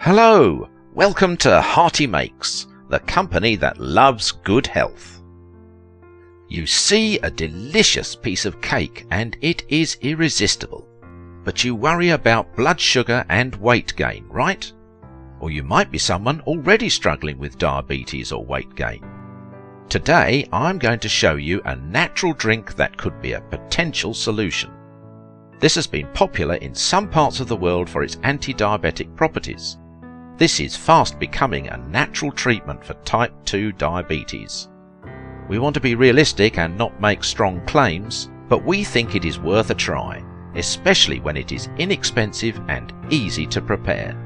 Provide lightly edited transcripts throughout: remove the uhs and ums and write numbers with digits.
Hello, welcome to Heartymakes, the company that loves good health. You see a delicious piece of cake and it is irresistible, but you worry about blood sugar and weight gain, right? Or you might be someone already struggling with diabetes or weight gain. Today I'm going to show you a natural drink that could be a potential solution. This has been popular in some parts of the world for its anti-diabetic properties. This is fast becoming a natural treatment for type 2 diabetes. We want to be realistic and not make strong claims, but we think it is worth a try, especially when it is inexpensive and easy to prepare.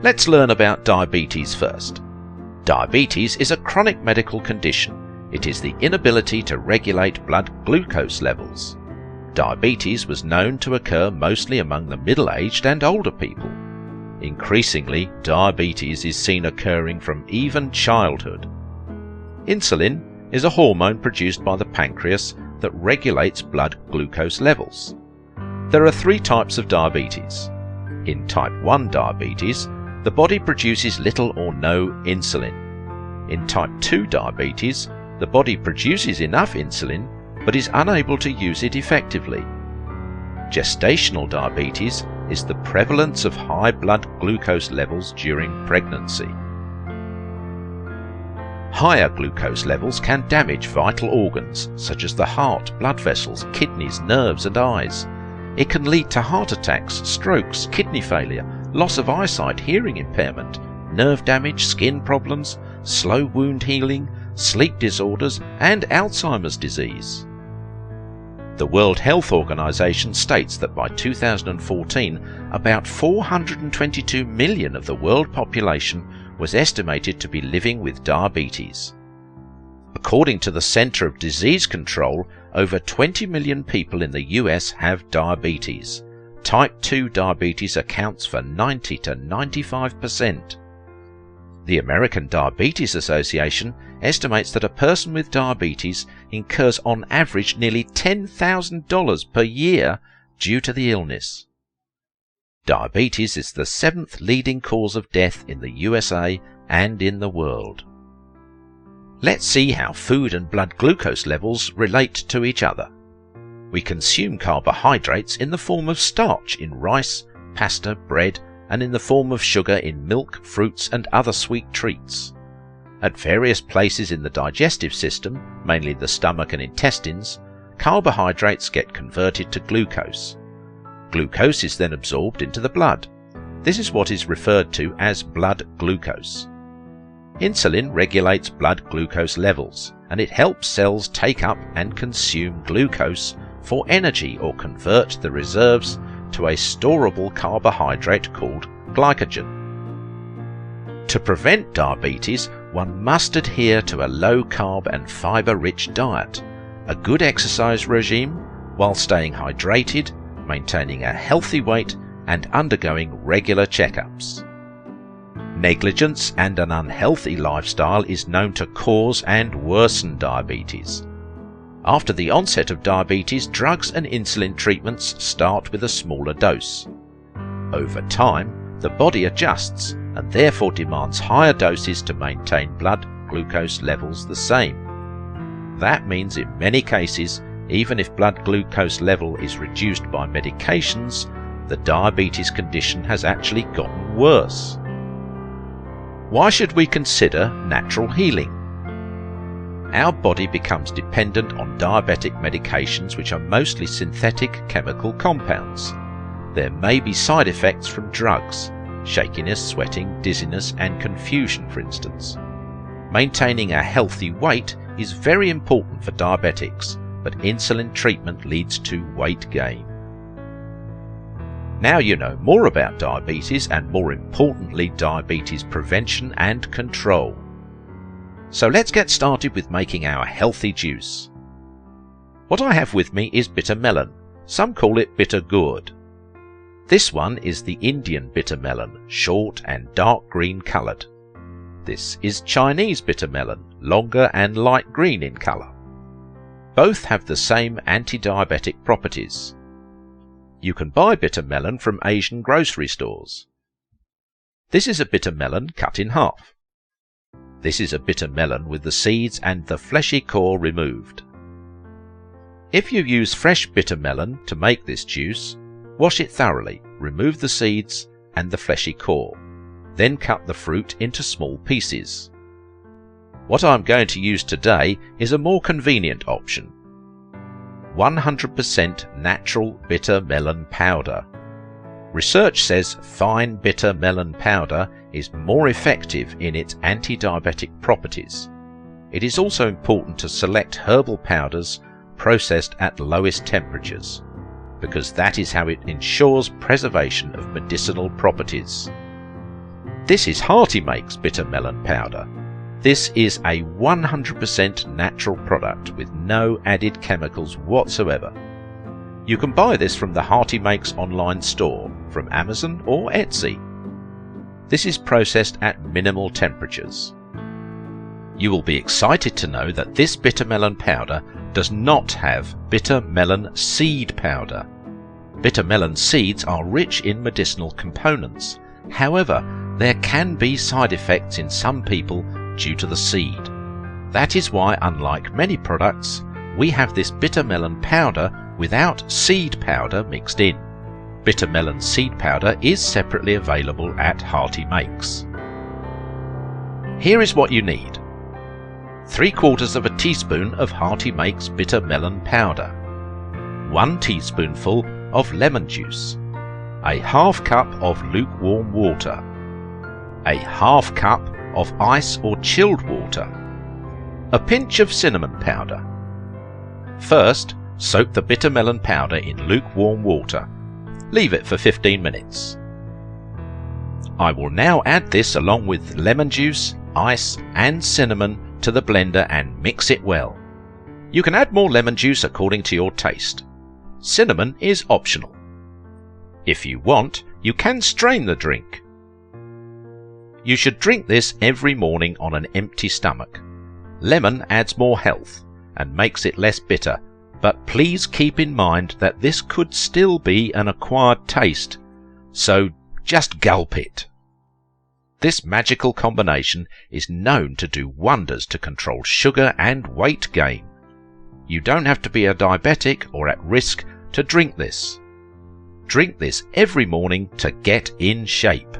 Let's learn about diabetes first. Diabetes is a chronic medical condition. It is the inability to regulate blood glucose levels. Diabetes was known to occur mostly among the middle-aged and older people. Increasingly, diabetes is seen occurring from even childhood. Insulin is a hormone produced by the pancreas that regulates blood glucose levels. There are three types of diabetes. In type 1 diabetes, the body produces little or no insulin. In type 2 diabetes, the body produces enough insulin but is unable to use it effectively. Gestational diabetes is the prevalence of high blood glucose levels during pregnancy. Higher glucose levels can damage vital organs such as the heart, blood vessels, kidneys, nerves and eyes. It can lead to heart attacks, strokes, kidney failure, loss of eyesight, hearing impairment, nerve damage, skin problems, slow wound healing, sleep disorders and Alzheimer's disease. The World Health Organization states that by 2014, about 422 million of the world population was estimated to be living with diabetes. According to the Center of Disease Control, over 20 million people in the US have diabetes. Type 2 diabetes accounts for 90 to 95%. The American Diabetes Association estimates that a person with diabetes incurs on average nearly $10,000 per year due to the illness. Diabetes is the 7th leading cause of death in the USA and in the world. Let's see how food and blood glucose levels relate to each other. We consume carbohydrates in the form of starch in rice, pasta, bread, and in the form of sugar in milk, fruits and other sweet treats. At various places in the digestive system, mainly the stomach and intestines, carbohydrates get converted to glucose. Glucose is then absorbed into the blood. This is what is referred to as blood glucose. Insulin regulates blood glucose levels, and it helps cells take up and consume glucose for energy or convert the reserves to a storable carbohydrate called glycogen. To prevent diabetes, one must adhere to a low-carb and fiber-rich diet, a good exercise regime, while staying hydrated, maintaining a healthy weight, and undergoing regular checkups. Negligence and an unhealthy lifestyle is known to cause and worsen diabetes. After the onset of diabetes, drugs and insulin treatments start with a smaller dose. Over time, the body adjusts and therefore demands higher doses to maintain blood glucose levels the same. That means in many cases, even if blood glucose level is reduced by medications, the diabetes condition has actually gotten worse. Why should we consider natural healing? Our body becomes dependent on diabetic medications which are mostly synthetic chemical compounds. There may be side effects from drugs, shakiness, sweating, dizziness and confusion for instance. Maintaining a healthy weight is very important for diabetics, but insulin treatment leads to weight gain. Now you know more about diabetes and more importantly diabetes prevention and control. So let's get started with making our healthy juice. What I have with me is bitter melon. Some call it bitter gourd. This one is the Indian bitter melon, short and dark green coloured. This is Chinese bitter melon, longer and light green in colour. Both have the same anti-diabetic properties. You can buy bitter melon from Asian grocery stores. This is a bitter melon cut in half. This is a bitter melon with the seeds and the fleshy core removed. If you use fresh bitter melon to make this juice, wash it thoroughly, remove the seeds and the fleshy core, then cut the fruit into small pieces. What I'm going to use today is a more convenient option. 100% natural bitter melon powder. Research says fine bitter melon powder is more effective in its anti-diabetic properties. It is also important to select herbal powders processed at lowest temperatures, because that is how it ensures preservation of medicinal properties. This is Heartymakes bitter melon powder. This is a 100% natural product with no added chemicals whatsoever. You can buy this from the Heartymakes online store, from Amazon or Etsy. This is processed at minimal temperatures. You will be excited to know that this bitter melon powder does not have bitter melon seed powder. Bitter melon seeds are rich in medicinal components. However, there can be side effects in some people due to the seed. That is why, unlike many products, we have this bitter melon powder without seed powder mixed in. Bitter melon seed powder is separately available at Heartymakes. Here is what you need. 3/4 of a teaspoon of Heartymakes bitter melon powder, 1 teaspoonful of lemon juice, a half cup of lukewarm water, a half cup of ice or chilled water, a pinch of cinnamon powder. First, soak the bitter melon powder in lukewarm water. Leave it for 15 minutes. I will now add this along with lemon juice, ice and cinnamon to the blender and mix it well. You can add more lemon juice according to your taste. Cinnamon is optional. If you want, you can strain the drink. You should drink this every morning on an empty stomach. Lemon adds more health and makes it less bitter, but please keep in mind that this could still be an acquired taste, so just gulp it. This magical combination is known to do wonders to control sugar and weight gain. You don't have to be a diabetic or at risk to drink this. Drink this every morning to get in shape.